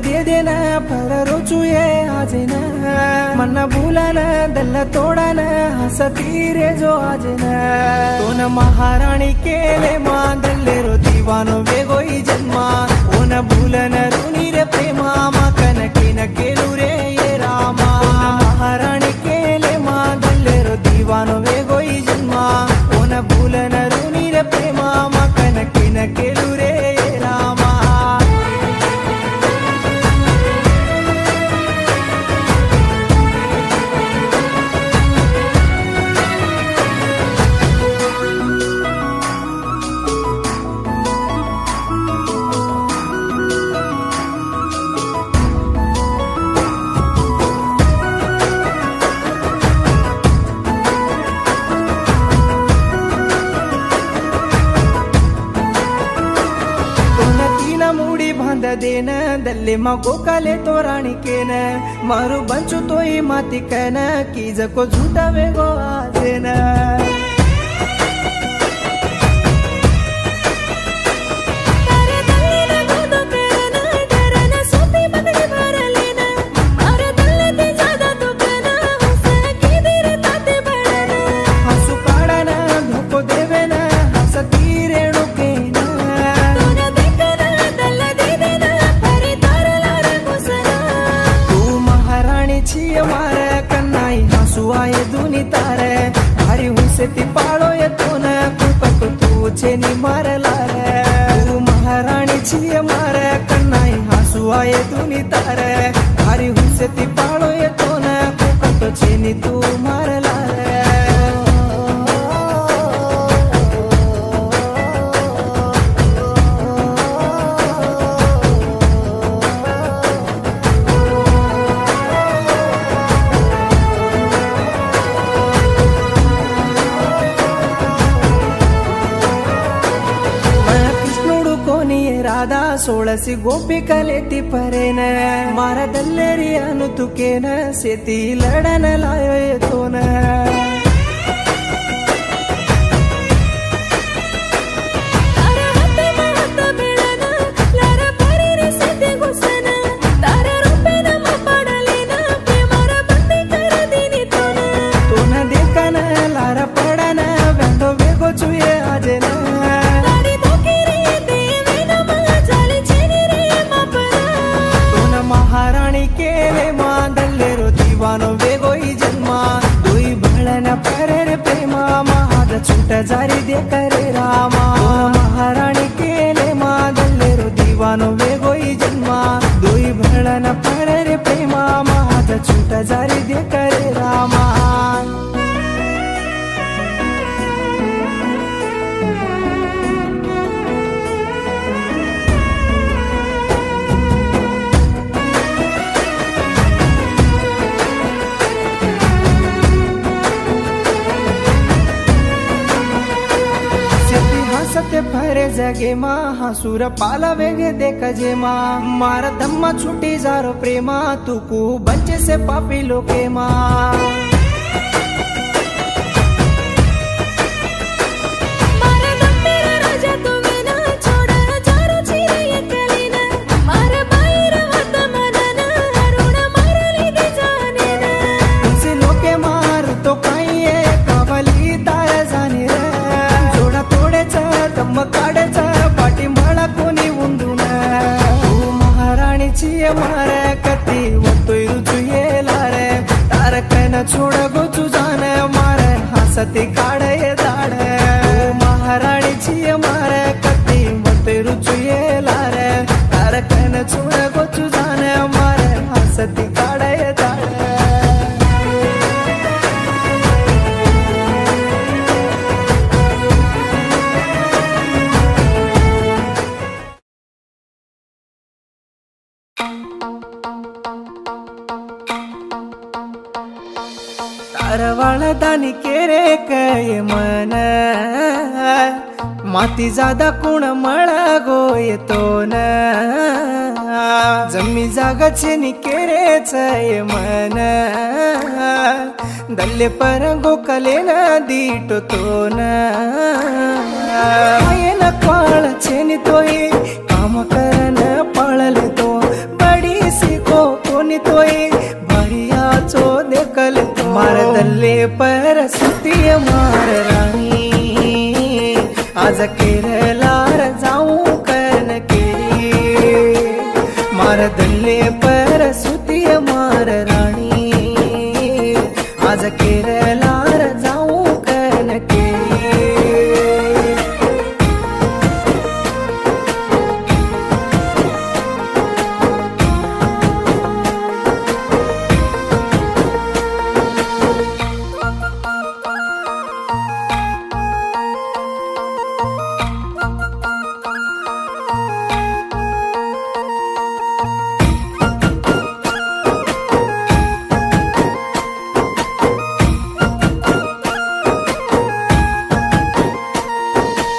दे देना पर रोचुये आजेन मन भूलन दल तोड़न हसती रे जो आजेन तोन महाराणी केले मांदले रो दीवानो वेगोई जन्मा ओन भूलन रुनी रे प्रेमा मकन किन केलू रे ये रामा महाराणी केले मांदले रो दीवानो वेगोई जन्मा ओन भूलन रुनी रे प्रेमा मकन किन केलू रे ये रामा देन दल्ले मगो काले तो रानी केन मारू बंचु तो ही माती कहना की जको झूठा वेगो आजेन ती पाळो येतो ना कुकट तुझे नि मारला रे तू महाराणी छी मार कन्नाई हसू आये तुनी तारे भारी हुसे ती पाळो येतो ना कुकट छे नि तू मारला रे सोळसी गोपी कलेती परेन मारा दल्लेरी अनु तुकेन सेती लडन लायो येतो न छूटा जारी दे करे रामा महाराणी केले मादल्ले रो दीवानो वेगोई जन्मा दोई भळन पर रे प्रेमा महाद छूटा जारी दे करे रामा सत्य भरे जगे मा हसूर पाला वेगे देख जे मा मारा धम्मा छुटी जारो प्रेमा तू को बच्चे से पापी लोके मा मार कती वतोय रुजुये लारे तारकन छोड़ गो तुझान मार हसती काढे दाड महाराणी छी मार कती वतोय रुजुये लारे तारकन छोड़ गो तुझान मार हसती काढे दाड तारवाळा दानी केरे कय मन माती जादा कोण मळा गो येतो न जमी जागाचे नि केरेच मन दल्ले पर गोकले न दीटो तो न आये न काळ छेनी तोय काम करन पळले तो बडी कोनी तोय भरिया चो देखल तो मार दल्ले पर सुतिय मार राणी आज केरलार जाऊ कन केरी मार दल्ले पर सुतिय मार राणी आज केरलार जाऊ कन केरी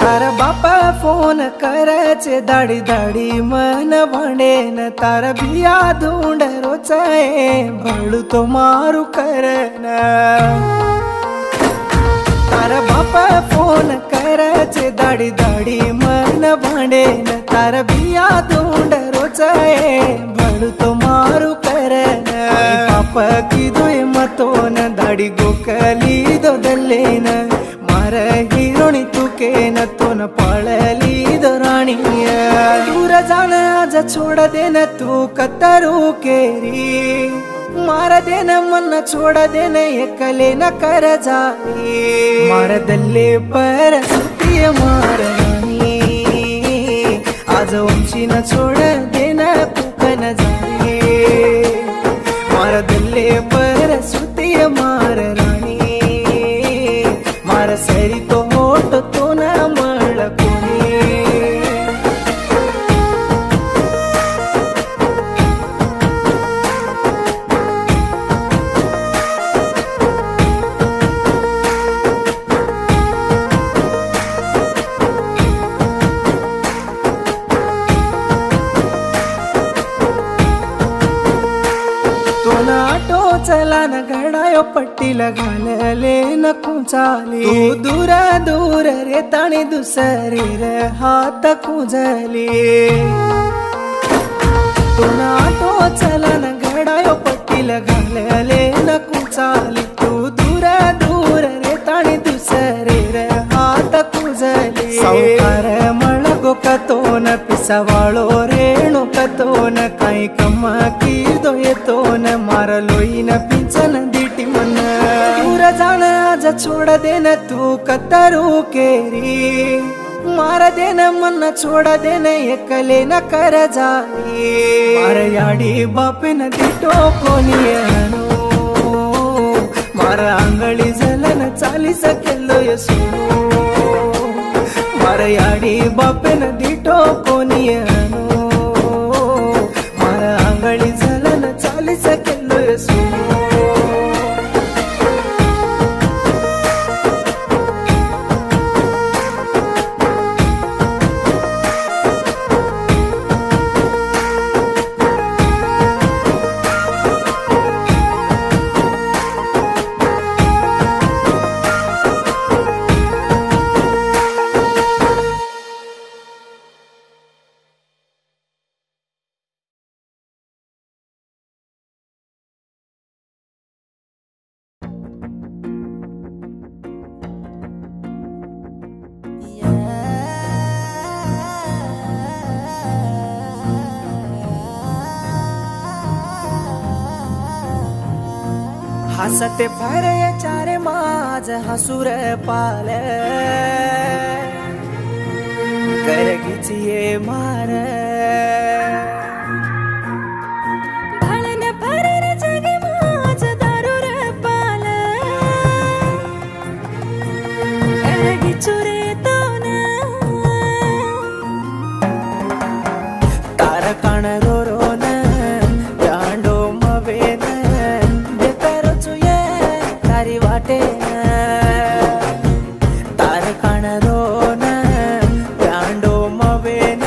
तारा बापा फोन करायचे दाडी दाडी मन भनेन तारा बिया धुंड रोचाए भळू तो मारू करन तारा बापा फोन करायचे दाडी दाडी मन भनेन तारा बिया धुंड रोचाए भळू तो मारू करन पापा कीधोय मतोन दाडी गोकली दो दल्लेन मार हिरोणी तुके न तो न पळली दो राणीय दूर जाण आज छोड़ देन तू कतरू केरी मार देन मन छोड़ देन एकले न कर जाई मार दल्ले पर सुतिय मार राणी आज वंशी न छोड़ देन पुकन जाई मार दल्ले पर सुतिय मार राणी मार सरी तो होट तो न मळ कोणी तो न आटो चला न घडायो पट्टी लगाले न कुचाली तू दूर दूर रे ताणी दुसरी रे हात कुजली तू न आटो चला न घडायो पट्टी लगाले न कुचाली तू दूर दूर रे ताणी दुसरी रे हात कुजली सावकार मळगो कतोन पिसवाळो रेणू कतोन काही कम्मा कीदो येतोन मारलोईन पिंचन दिटी मन दूर जाण आज छोड़ देन तू कतरू केरी मार देन मन छोड़ देन एकले न कर जाई मार याडी बापिन दिटो कोणी अणू मार आंगळी जलन चाली सकेलो यसू मार याडी बापिन दिटो कोणी अणू मार आंगळी जलन चाली सकेलो यसू हसते भरे चारे माज हसुर पाल कर गिचिए मार भलन भरर जगे माज दारुर पाल कर गिचुरे तोन तार कण रोरोन यांडो मवेन तारी वाटे तार कण रोन यांडो मवेन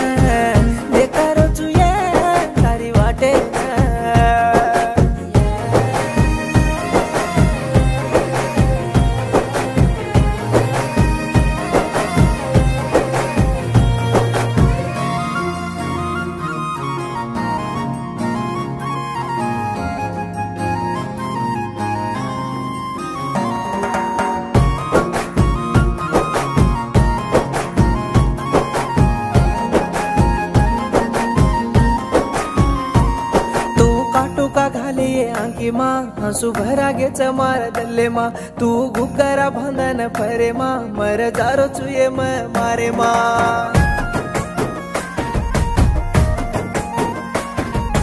आंकी मा हंसू भरा गेच मार दल्ले मा तू गुकरा भांदन फरे मा मर जारो चुये म मारे मा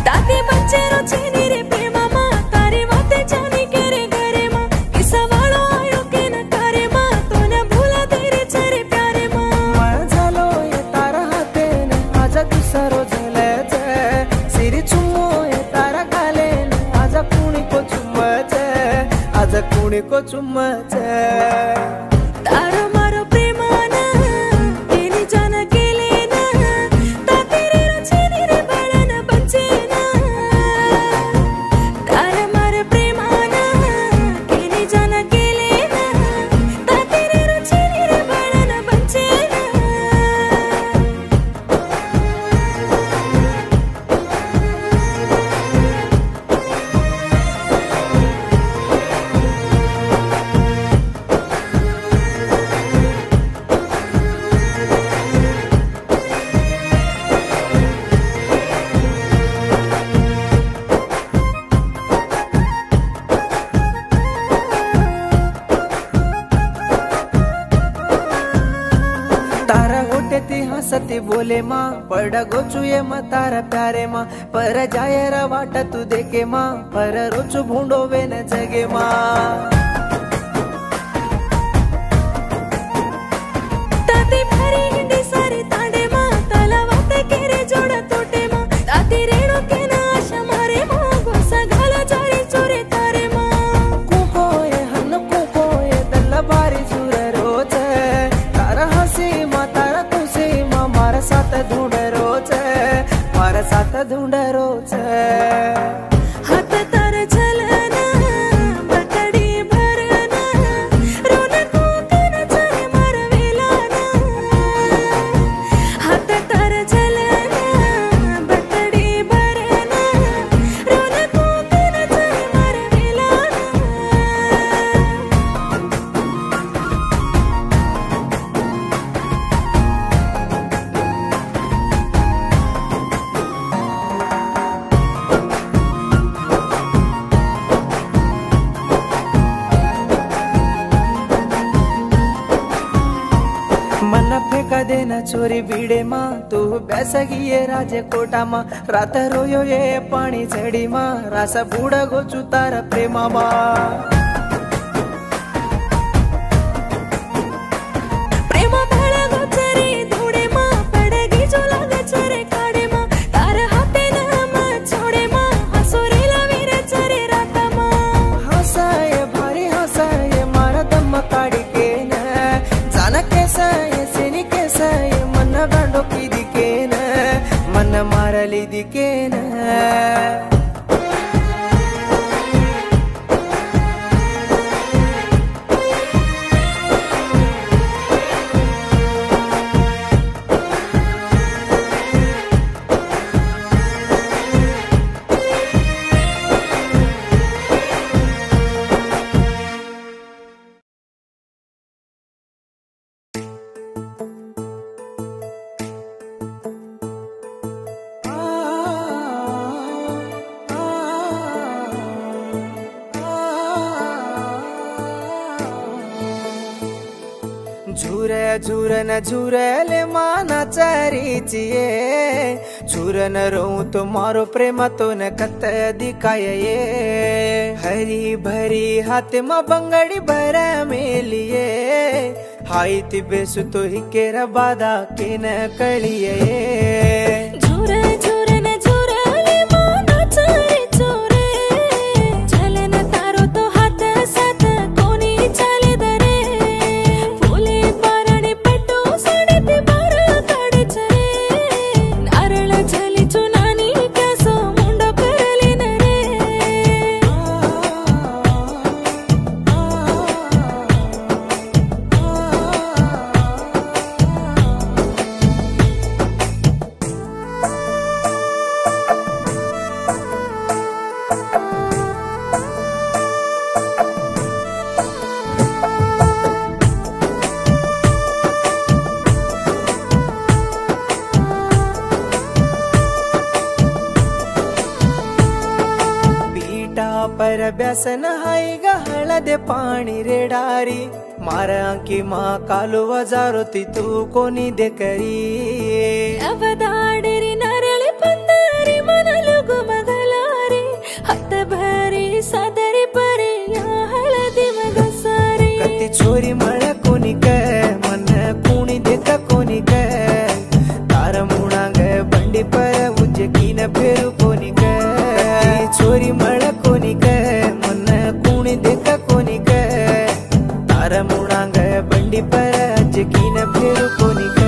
ताते बच्चे रो चेनी रे प्रेमा मा तारे वाते जाने के रे घरे मा किसा वालो आयो के न करे मा तो न भूला तेरे चरे प्यारे मा झालो ये तारा हाते न आजा दुसरो झलच सिरी चुम्मो ये तारा गाले न आजा कुणी को चुम्मच आजा कुणी को चुम्मच तारो मारो प्रेमाना तेनी जाना गेले ना ताते रे रो चेनी रे बळन बच्चे ना तारो मारो प्रेमाना तेनी जाना गेले ना ताते रे रो चेनी रे बळन बच्चे ना तारा होटे ती हंसती बोले माँ पड़ा गोचुए माँ तारा प्यारे माँ पर जाए रा वाटा तू देखे माँ पर रोचु भूंडो वे न जगे माँ ताते भरी हिंडी सारी तांडे मा ताला वाते केरे जोड़ा तोटे मा ताते रेणो के ना आशा मारे मा गोसा घाला जारी चोरे तारे मा कुको ये हन कुको ये दल्ला बारी चूर रोच तारा हंसी माँ तारा खुशी माँ मारा साथ ढूंढ रोच मारा साथ ढूंढ रोच हाथ तार झलना बकड़ी भरना रोना को कना चरे मार वेलाना हाथ तार झलना बकड़ी भरना रोना को कना चरे मार वेलाना मन फेंका देना चोरी बीड़े माँ तू बैसगी ये राजे कोटा माँ रात रोयो ये पानी चढ़ी माँ रासा बूढ़ा गोचू तारा प्रेमा माँ प्रेमा भळा गोचरी धुडे मा पडगी जो लाग चरे काडे मा तार हाते न मा छोडे मा हसुरेला वीर चरे राता मा हंसाए भारी हंसाए मारा दम काड़ी के न जाना कैसा ये सेनी कैसा ये मन गांडो की दिके न मन मारली दिके न झुरे झुरन झुरले माना चरीचिए झुरन रहूं तो मारो प्रेम तो न कत दिखाए ये हरी भरी हाथ में बंगड़ी भर मेलिए हाई तिबेसु तो हिकेरा बादा के न कलिए झुरे झुरे न झुरले माना चरे चोरे झलन तारो तो हात साथ कोणी चाले दरे फुले पारणे पट्टू सोडते बार काढे चरे नारळ झली चुनानी कसो मुंडो करले नरे पर ब्यासन हाई ग हळदे पाणी रेडारी मार अंकी मा कालू वजारोती तू कोणी दे करी ಅವದಾಡಿರಿ ನರಳಿ ಪಂದಾರಿ ಮನಲು ಗುಮಗಲಾರಿ ಹತ್ತ ಭರಿ ಸದರಿ ಪರಿ ಯಾ ಹಳದಿ ಮಗಸಾರಿ कती छोरी मळ कोणी क मन कुणी देख कोणी क तार मुणांग बंडी पर उज्जकीन फेरू कोणी क कती छोरी मळ कोणी क मन कुणी देख कोणी क तार मुणांग बंडी पर उज्जकीन फेरू कोणी क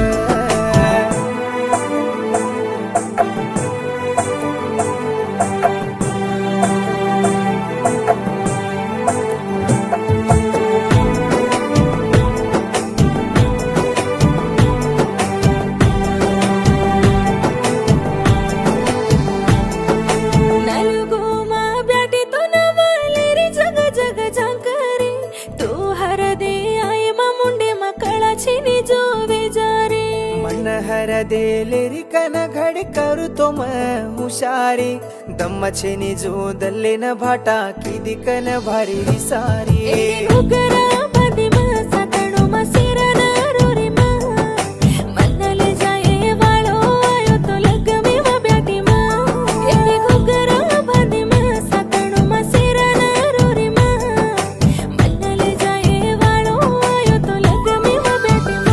हरदे लेरी कन घड़ी करू तो मैं हुशारी दम छेनी जो दल्ले न भाटा की दिकन भारी सारी ಉಗರ ಬದಿಮ ಸತಣು ಮಸಿರನ ರೋರಿಮ ಮನ್ನಲೆ ಜಾಯೆ ವಾಳೋ ಆಯೋ ತೋ ಲಗ್ಗಮೆ ಮ ಬ್ಯಾಟಿಮ ಎದೆ ಉಗರ ಬದಿಮ ಸತಣು ಮಸಿರನ ರೋರಿಮ ಮನ್ನಲೆ ಜಾಯೆ ವಾಳೋ ಆಯೋ ತೋ ಲಗ್ಗಮೆ ಮ ಬ್ಯಾಟಿಮ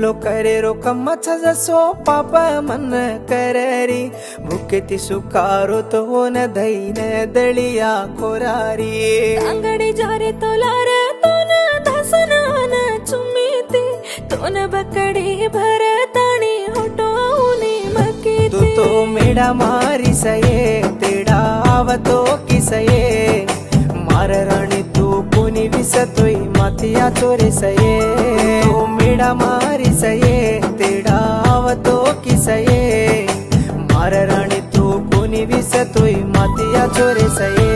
लो करे रो कम्मच जसो पाप मन करेरी भुकेती सुकारो तो न धैन दलिया खोरारी अंगड़ी जारे तो लार तो न धसनान चुम्मीती तो न बकड़ी भरतानी होटो उने मकीती तो मेडा मारी सये तेडा आवतो किसये मार राणी तू कोणी विसतोय मातिया चोरे सये तो मेडा मारी सये तेडा आवतो किसये मार राणी तू कोणी विसतोय मातिया चोरे सये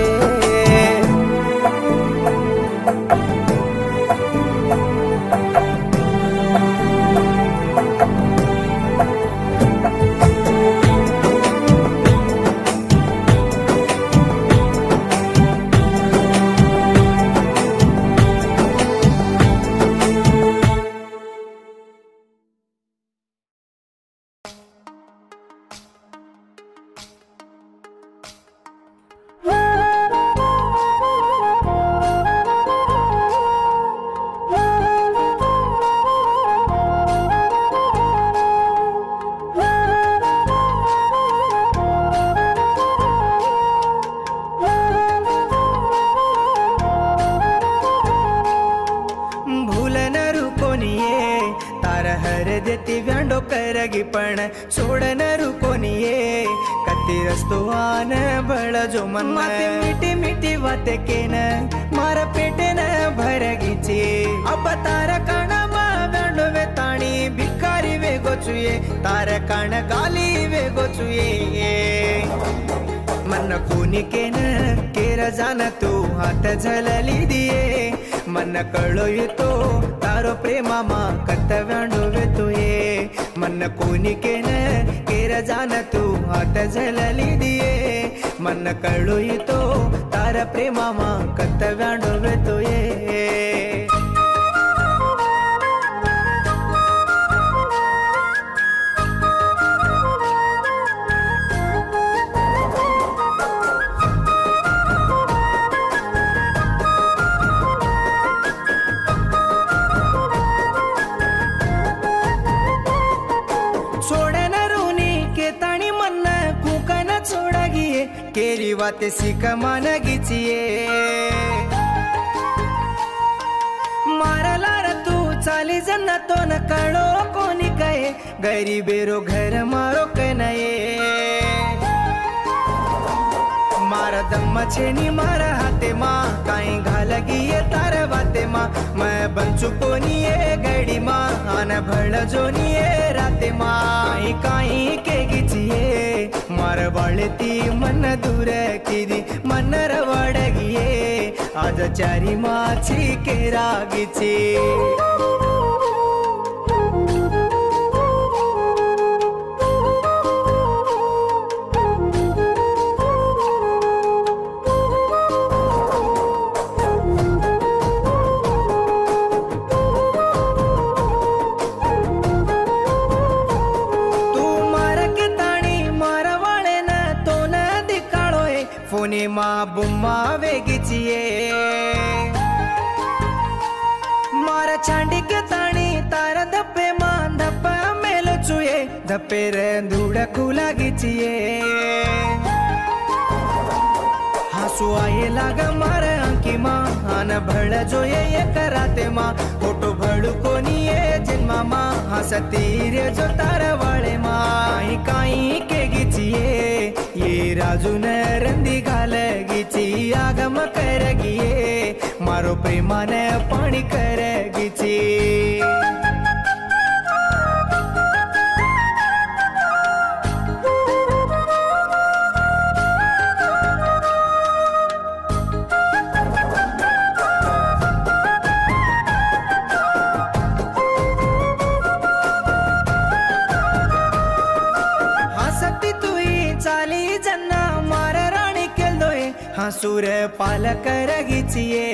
देती व्यांडो करगी पण सोडनरू कोणीये कती रस्तो आन बळ जो मन माते मिठी मिठी वाते केन मार पेटेन भरगीची अब तार कण मा व्यांडो वे ताणी भिकारी वे गोचुये तार कण गाली वे गोचुये मन कोणी केन केर जान तू हात झलली दिये मन कळोयतो तारो प्रेमामा कत व्यांडोवेतोये मन कोणी केन केर जान तू हात झलली दिये मन कळोयतो तार प्रेमामा कत व्यांडोवेतोये केरी वाते सिक मान गीचिये मारलार तू चाली जन्ना तो न कळो कोणी कहे गरीबेरो घर मारो कनये मार दम काम छेनी मारा हाथे माँ काई घालगी ये तार बाते माँ मैं बन चुको नी ये गड़ी माँ आन भड़ जो नी ये राते माँ काई के गिचिए मार बाळती मन दूर किदी मन रवडगिये आज चारी माची के रागिची फोने माँ बुम्मा वेगिचिए मारा छांडी के ताणी तारा धप्पे माँ धप्पा मेलो चुए धप्पे रे धूड़ा खुला गिचिए हंसू आये लागा मारे अंकी माँ आन भड़ जो ये कराते माँ फोटो भड़ू को नी ये जिन्मा माँ हंसती रे जो तारा वाले माँ काई के गिचिए ये राजू न रंदी घालगीची आगम करगिये मारो प्रेमान पाणी करगीची चाली जन्ना मार राणी केल दोय हंसूर पाल करगिचिए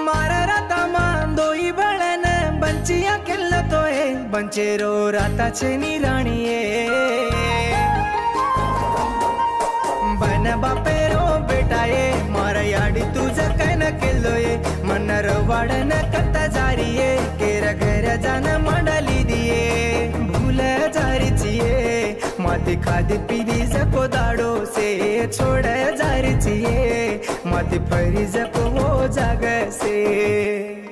मार राता मान दोई बळन बंचिया केल तोय बंचेरो राता छेनी राणीए बन बापेरो बेटाए मार याडी तुझं काय न केलोय मन रवाडन कत्ता जारीये केर घर जान मंडली दिये भूल जारीचिए माती खादी पीली जको दाड़ो से छोड़ जारीचिए माती फरी जको वो जाग से